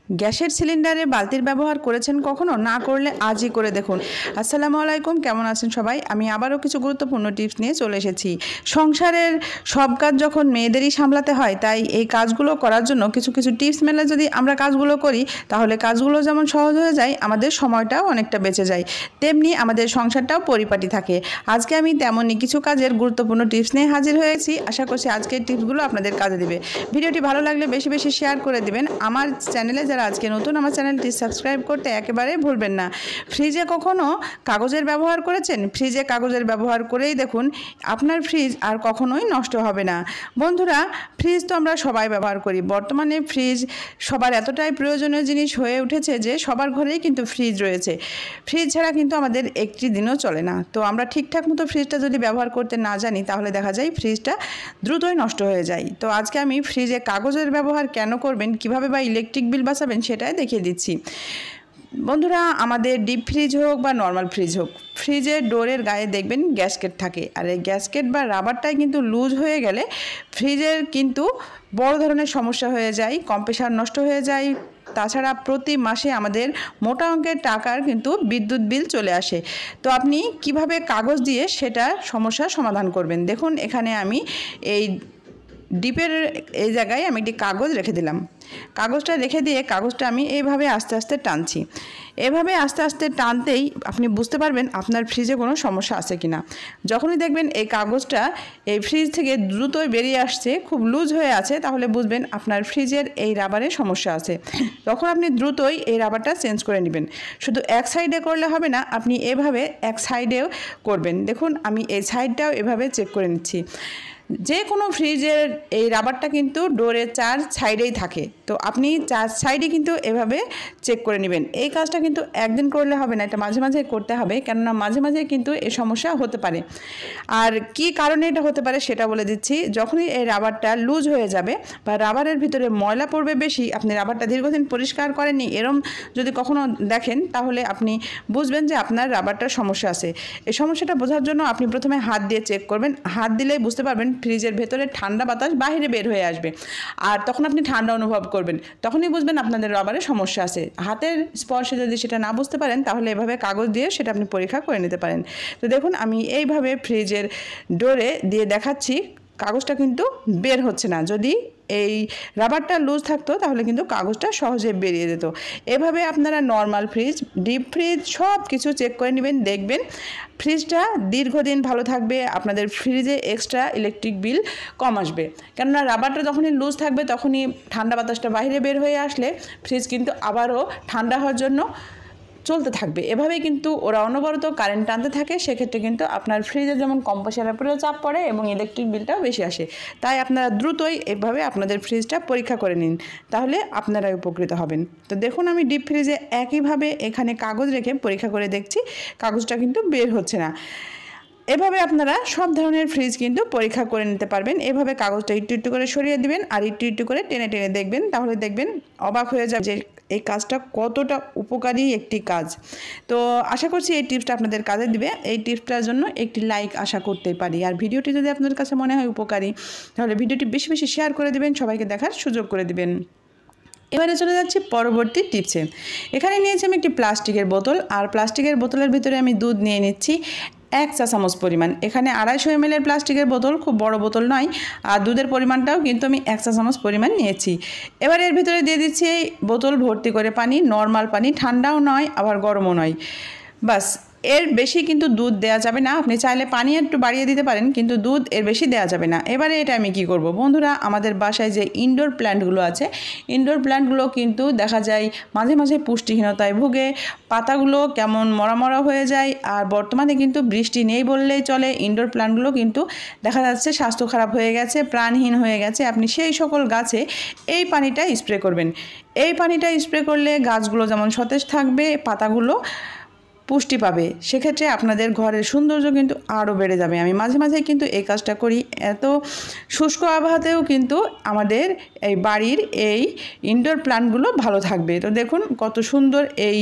গ্যাসের সিলিন্ডারে বালতির ব্যবহার করেছেন কখনো? না করলে আজই করে দেখুন। আসসালামু আলাইকুম, কেমন আছেন সবাই? আমি আবারও কিছু গুরুত্বপূর্ণ টিপস নিয়ে চলে এসেছি। সংসারের সব কাজ যখন মেয়েদেরই সামলাতে হয়, তাই এই কাজগুলো করার জন্য কিছু কিছু টিপস মেলে যদি আমরা কাজগুলো করি, তাহলে কাজগুলো যেমন সহজ হয়ে যায়, আমাদের সময়টাও অনেকটা বেঁচে যায়, তেমনি আমাদের সংসারটাও পরিপাটি থাকে। আজকে আমি তেমনই কিছু কাজের গুরুত্বপূর্ণ টিপস নিয়ে হাজির হয়েছি। আশা করছি আজকের টিপসগুলো আপনাদের কাজে দেবে। ভিডিওটি ভালো লাগলে বেশি বেশি শেয়ার করে দেবেন। আমার চ্যানেলে যারা আজকে নতুন, আমার চ্যানেলটি সাবস্ক্রাইব করতে একেবারেই ভুলবেন না। ফ্রিজে কখনো কাগজের ব্যবহার করেছেন? ফ্রিজে কাগজের ব্যবহার করেই দেখুন আপনার ফ্রিজ আর কখনোই নষ্ট হবে না। বন্ধুরা, ফ্রিজ তো আমরা সবাই ব্যবহার করি। বর্তমানে ফ্রিজ সবার এতটাই প্রয়োজনীয় জিনিস হয়ে উঠেছে যে সবার ঘরেই কিন্তু ফ্রিজ রয়েছে। ফ্রিজ ছাড়া কিন্তু আমাদের একটি দিনও চলে না। তো আমরা ঠিকঠাক মতো ফ্রিজটা যদি ব্যবহার করতে না জানি, তাহলে দেখা যায় ফ্রিজটা দ্রুতই নষ্ট হয়ে যায়। তো আজকে আমি ফ্রিজে কাগজের ব্যবহার কেন করবেন, কিভাবে বা ইলেকট্রিক বিল বাঁচাবেন, সেটাই দেখিয়ে দিচ্ছি। বন্ধুরা, আমাদের ডিপ ফ্রিজ হোক বা নর্মাল ফ্রিজ হোক, ফ্রিজের ডোরের গায়ে দেখবেন গ্যাসকেট থাকে। আর এই গ্যাসকেট বা রাবারটাই কিন্তু লুজ হয়ে গেলে ফ্রিজের কিন্তু বড় ধরনের সমস্যা হয়ে যায়, কম্প্রেসার নষ্ট হয়ে যায়। তাছাড়া প্রতি মাসে আমাদের মোটা অঙ্কের টাকার কিন্তু বিদ্যুৎ বিল চলে আসে। তো আপনি কিভাবে কাগজ দিয়ে সেটা সমস্যার সমাধান করবেন, দেখুন এখানে আমি এই ডিপের এই জায়গায় আমি একটি কাগজ রেখে দিলাম। কাগজটা রেখে দিয়ে কাগজটা আমি এইভাবে আস্তে আস্তে টানছি। এভাবে আস্তে আস্তে টানতেই আপনি বুঝতে পারবেন আপনার ফ্রিজে কোনো সমস্যা আছে কি না। যখনই দেখবেন এই কাগজটা এই ফ্রিজ থেকে দ্রুতই বেরিয়ে আসছে, খুব লুজ হয়ে আছে, তাহলে বুঝবেন আপনার ফ্রিজের এই রাবারের সমস্যা আছে। তখন আপনি দ্রুতই এই রাবারটা চেঞ্জ করে নেবেন। শুধু এক সাইডে করলে হবে না, আপনি এভাবে এক সাইডেও করবেন। দেখুন আমি এই সাইডটাও এভাবে চেক করে নিচ্ছি। যে কোনো ফ্রিজের এই রাবারটা কিন্তু ডোরের চার সাইডেই থাকে, তো আপনি চার সাইডে কিন্তু এভাবে চেক করে নেবেন। এই কাজটা কিন্তু একদিন করলে হবে না, এটা মাঝে মাঝে করতে হবে, কেননা মাঝে মাঝে কিন্তু এই সমস্যা হতে পারে। আর কি কারণে এটা হতে পারে সেটা বলে দিচ্ছি। যখনই এই রাবারটা লুজ হয়ে যাবে বা রাবারের ভিতরে ময়লা পড়বে বেশি, আপনি রাবারটা দীর্ঘদিন পরিষ্কার করেননি, এরম যদি কখনো দেখেন, তাহলে আপনি বুঝবেন যে আপনার রাবারটার সমস্যা আছে। এই সমস্যাটা বোঝার জন্য আপনি প্রথমে হাত দিয়ে চেক করবেন। হাত দিলেই বুঝতে পারবেন ফ্রিজের ভেতরে ঠান্ডা বাতাস বাইরে বের হয়ে আসবে, আর তখন আপনি ঠান্ডা অনুভব করবেন। তখনই বুঝবেন আপনাদের রাবারের সমস্যা আছে। হাতের স্পর্শে যদি সেটা না বুঝতে পারেন, তাহলে এভাবে কাগজ দিয়ে সেটা আপনি পরীক্ষা করে নিতে পারেন। তো দেখুন আমি এইভাবে ফ্রিজের ডোরে দিয়ে দেখাচ্ছি, কাগজটা কিন্তু বের হচ্ছে না। যদি এই রাবারটা লুজ থাকতো তাহলে কিন্তু কাগজটা সহজে বেরিয়ে যেত। এভাবে আপনারা নর্মাল ফ্রিজ, ডিপ ফ্রিজ সব কিছু চেক করে নেবেন, দেখবেন ফ্রিজটা দীর্ঘদিন ভালো থাকবে। আপনাদের ফ্রিজে এক্সট্রা ইলেকট্রিক বিল কম আসবে, কেননা রাবারটা যখনই লুজ থাকবে তখনই ঠান্ডা বাতাসটা বাইরে বের হয়ে আসলে ফ্রিজ কিন্তু আবারও ঠান্ডা হওয়ার জন্য চলতে থাকবে। এভাবেই কিন্তু ওরা অনবরত কারেন্ট টানতে থাকে। সেক্ষেত্রে কিন্তু আপনার ফ্রিজে যেমন কম্প্রেসারের উপরেও চাপ পড়ে এবং ইলেকট্রিক বিলটাও বেশি আসে। তাই আপনারা দ্রুতই এভাবে আপনাদের ফ্রিজটা পরীক্ষা করে নিন, তাহলে আপনারাই উপকৃত হবেন। তো দেখুন আমি ডিপ ফ্রিজে একইভাবে এখানে কাগজ রেখে পরীক্ষা করে দেখছি, কাগজটা কিন্তু বের হচ্ছে না। এভাবে আপনারা সব ধরনের ফ্রিজ কিন্তু পরীক্ষা করে নিতে পারবেন। এভাবে কাগজটা একটু একটু করে সরিয়ে দিবেন আর একটু একটু করে টেনে টেনে দেখবেন, তাহলে দেখবেন অবাক হয়ে যাবে যে এই কাজটা কতটা উপকারী একটি কাজ। তো আশা করছি এই টিপসটা আপনাদের কাজে দিবে। এই টিপসটার জন্য একটি লাইক আশা করতে পারি। আর ভিডিওটি যদি আপনাদের কাছে মনে হয় উপকারী, তাহলে ভিডিওটি বেশি বেশি শেয়ার করে দেবেন, সবাইকে দেখার সুযোগ করে দিবেন। এবারে চলে যাচ্ছি পরবর্তী টিপসে। এখানে নিয়েছি আমি একটি প্লাস্টিকের বোতল, আর প্লাস্টিকের বোতলের ভিতরে আমি দুধ নিয়ে নিচ্ছি 1 চা চামচ পরিমাণ। এখানে 250 ml প্লাস্টিকের বোতল, খুব বড় বোতল নয়। আর দুধের পরিমাণটাও কিন্তু আমি 1 চা চামচ পরিমাণ নিয়েছি। এবার এর ভিতরে দিয়ে দিচ্ছি এই বোতল ভর্তি করে পানি, নর্মাল পানি, ঠান্ডাও নয় আবার গরমও নয়। বাস, এর বেশি কিন্তু দুধ দেওয়া যাবে না। আপনি চাইলে পানি একটু বাড়িয়ে দিতে পারেন, কিন্তু দুধ এর বেশি দেওয়া যাবে না। এবারে এটা আমি কি করব, বন্ধুরা, আমাদের বাসায় যে ইনডোর প্ল্যান্টগুলো আছে, ইনডোর প্ল্যান্টগুলো কিন্তু দেখা যায় মাঝে মাঝে পুষ্টিহীনতায় ভুগে, পাতাগুলো কেমন মরা মরা হয়ে যায়। আর বর্তমানে কিন্তু বৃষ্টি নেই বললেই চলে, ইনডোর প্ল্যান্টগুলো কিন্তু দেখা যাচ্ছে স্বাস্থ্য খারাপ হয়ে গেছে, প্রাণহীন হয়ে গেছে। আপনি সেই সকল গাছে এই পানিটা স্প্রে করবেন। এই পানিটা স্প্রে করলে গাছগুলো যেমন সতেজ থাকবে, পাতাগুলো পুষ্টি পাবে, সেক্ষেত্রে আপনাদের ঘরের সৌন্দর্য কিন্তু আরও বেড়ে যাবে। আমি মাঝে মাঝে কিন্তু এই কাজটা করি। এত শুষ্ক আবহাওয়াতেও কিন্তু আমাদের এই বাড়ির এই ইনডোর প্ল্যান্টগুলো ভালো থাকবে। তো দেখুন কত সুন্দর এই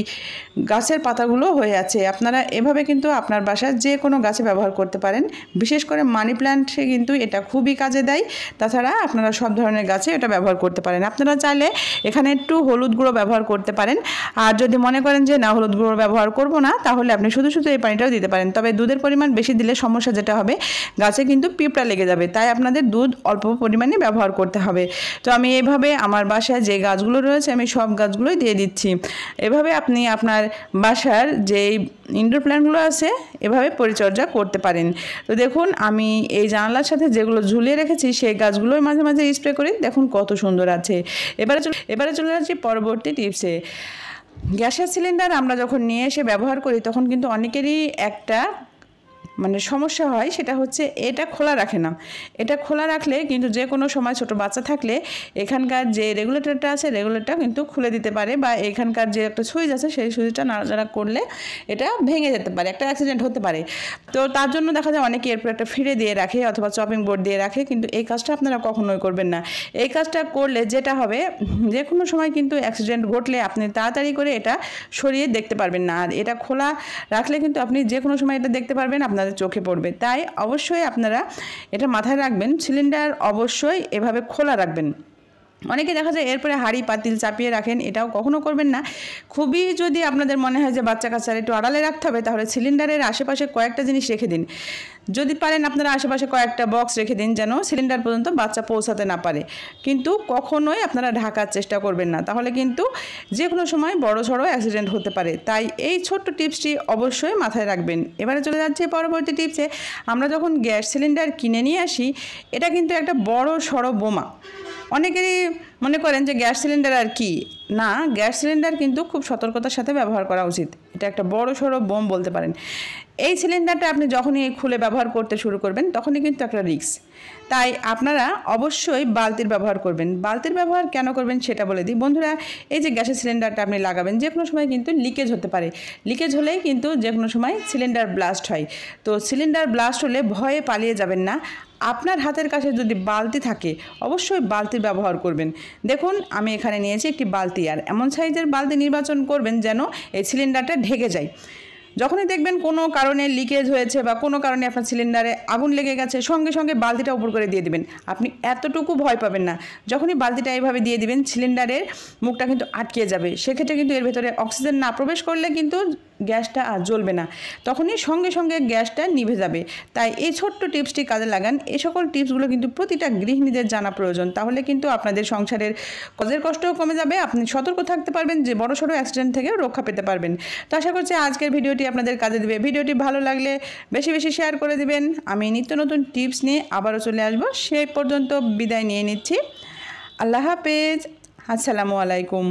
গাছের পাতাগুলো হয়ে আছে। আপনারা এভাবে কিন্তু আপনার বাসায় যে কোনো গাছে ব্যবহার করতে পারেন, বিশেষ করে মানি প্ল্যান্টে কিন্তু এটা খুবই কাজে দেয়। তাছাড়া আপনারা সব ধরনের গাছে এটা ব্যবহার করতে পারেন। আপনারা চাইলে এখানে একটু হলুদ গুঁড়ো ব্যবহার করতে পারেন, আর যদি মনে করেন যে না হলুদ গুঁড়ো ব্যবহার করব না, তাহলে আপনি শুধু শুধু এই পানিটাও দিতে পারেন। তবে দুধের পরিমাণ বেশি দিলে সমস্যা যেটা হবে, গাছে কিন্তু পিঁপড়া লেগে যাবে, তাই আপনাদের দুধ অল্প পরিমাণে ব্যবহার করতে হবে। তো আমি এইভাবে আমার বাসায় যে গাছগুলো রয়েছে আমি সব গাছগুলোই দিয়ে দিচ্ছি। এভাবে আপনি আপনার বাসার যে ইনডোর প্ল্যান্টগুলো আছে এভাবে পরিচর্যা করতে পারেন। তো দেখুন আমি এই জানালার সাথে যেগুলো ঝুলিয়ে রেখেছি সেই গাছগুলোই মাঝে মাঝে স্প্রে করি, দেখুন কত সুন্দর আছে। এবারে চলে যাচ্ছি পরবর্তী টিপসে। গ্যাসের সিলিন্ডার আমরা যখন নিয়ে এসে ব্যবহার করি তখন কিন্তু অনেকেরই একটা সমস্যা হয়, সেটা হচ্ছে এটা খোলা রাখে না। এটা খোলা রাখলে কিন্তু যে কোনো সময় ছোট বাচ্চা থাকলে এখানকার যে রেগুলেটরটা আছে রেগুলেটরটা কিন্তু খুলে দিতে পারে, বা এখানকার যে একটা সুইচ আছে সেই সুইচটা নাড়াচাড়া করলে এটা ভেঙে যেতে পারে, একটা অ্যাক্সিডেন্ট হতে পারে। তো তার জন্য দেখা যায় অনেকে এরপর একটা ফিরে দিয়ে রাখে অথবা চপিং বোর্ড দিয়ে রাখে, কিন্তু এই কাজটা আপনারা কখনোই করবেন না। এই কাজটা করলে যেটা হবে, যে কোনো সময় কিন্তু অ্যাক্সিডেন্ট ঘটলে আপনি তাড়াতাড়ি করে এটা সরিয়ে দেখতে পারবেন না। আর এটা খোলা রাখলে কিন্তু আপনি যে কোনো সময় এটা দেখতে পারবেন, আপনাদের চোখে পড়বে। তাই অবশ্যই আপনারা এটা মাথায় রাখবেন, সিলিন্ডার অবশ্যই এভাবে খোলা রাখবেন। অনেকে দেখা যায় এরপরে হাঁড়ি পাতিল চাপিয়ে রাখেন, এটাও কখনো করবেন না। খুবই যদি আপনাদের মনে হয় যে বাচ্চা কাচ্চার একটু আড়ালে রাখতে হবে, তাহলে সিলিন্ডারের আশেপাশে কয়েকটা জিনিস রেখে দিন। যদি পারেন আপনারা আশেপাশে কয়েকটা বক্স রেখে দিন, যেন সিলিন্ডার পর্যন্ত বাচ্চা পৌঁছাতে না পারে। কিন্তু কখনোই আপনারা ঢাকার চেষ্টা করবেন না, তাহলে কিন্তু যে কোনো সময় বড় সড়ো অ্যাক্সিডেন্ট হতে পারে। তাই এই ছোট্ট টিপসটি অবশ্যই মাথায় রাখবেন। এবারে চলে যাচ্ছে পরবর্তী টিপসে। আমরা যখন গ্যাস সিলিন্ডার কিনে নিয়ে আসি, এটা কিন্তু একটা বড় সড়ো বোমা। অনেকেরই মনে করেন যে গ্যাস সিলিন্ডার আর কি না, গ্যাস সিলিন্ডার কিন্তু খুব সতর্কতার সাথে ব্যবহার করা উচিত। এটা একটা বড় সড়ো বোম বলতে পারেন। এই সিলিন্ডারটা আপনি যখনই খুলে ব্যবহার করতে শুরু করবেন তখনই কিন্তু একটা রিস্ক। তাই আপনারা অবশ্যই বালতির ব্যবহার করবেন। বালতির ব্যবহার কেন করবেন সেটা বলে দিই। বন্ধুরা, এই যে গ্যাসের সিলিন্ডারটা আপনি লাগাবেন, যে কোনো সময় কিন্তু লিকেজ হতে পারে। লিকেজ হলেই কিন্তু যে কোনো সময় সিলিন্ডার ব্লাস্ট হয়। তো সিলিন্ডার ব্লাস্ট হলে ভয়ে পালিয়ে যাবেন না। আপনার হাতের কাছে যদি বালতি থাকে অবশ্যই বালতির ব্যবহার করবেন। দেখুন আমি এখানে নিয়েছি একটি বালতি, আর এমন সাইজের বালতি নির্বাচন করবেন যেন এই সিলিন্ডারটা ঢেকে যায়। যখনই দেখবেন কোনো কারণে লিকেজ হয়েছে বা কোনো কারণে আপনার সিলিন্ডারে আগুন লেগে গেছে, সঙ্গে সঙ্গে বালতিটা উপর করে দিয়ে দিবেন। আপনি এতটুকু ভয় পাবেন না। যখনই বালতিটা এইভাবে দিয়ে দিবেন সিলিন্ডারের মুখটা কিন্তু আটকে যাবে। সেক্ষেত্রে কিন্তু এর ভেতরে অক্সিজেন না প্রবেশ করলে কিন্তু গ্যাসটা আর জ্বলবে না, তখনই সঙ্গে সঙ্গে গ্যাসটা নিভে যাবে। তাই এই ছোট্ট টিপসটি কাজে লাগান। এই সকল টিপসগুলো কিন্তু প্রতিটা গৃহিণীদের জানা প্রয়োজন, তাহলে কিন্তু আপনাদের সংসারের কাজের কষ্টও কমে যাবে, আপনি সতর্ক থাকতে পারবেন, যে বড় সড়ো অ্যাক্সিডেন্ট থেকেও রক্ষা পেতে পারবেন। তো আশা করছি আজকের ভিডিওটি আপনাদের কাজে দেবে। ভিডিওটি ভালো লাগলে বেশি বেশি শেয়ার করে দিবেন। আমি নিত্য নতুন টিপস নিয়ে আবারও চলে আসবো। সেই পর্যন্ত বিদায় নিয়ে নিচ্ছি। আল্লাহ হাফেজ। আসসালামু আলাইকুম।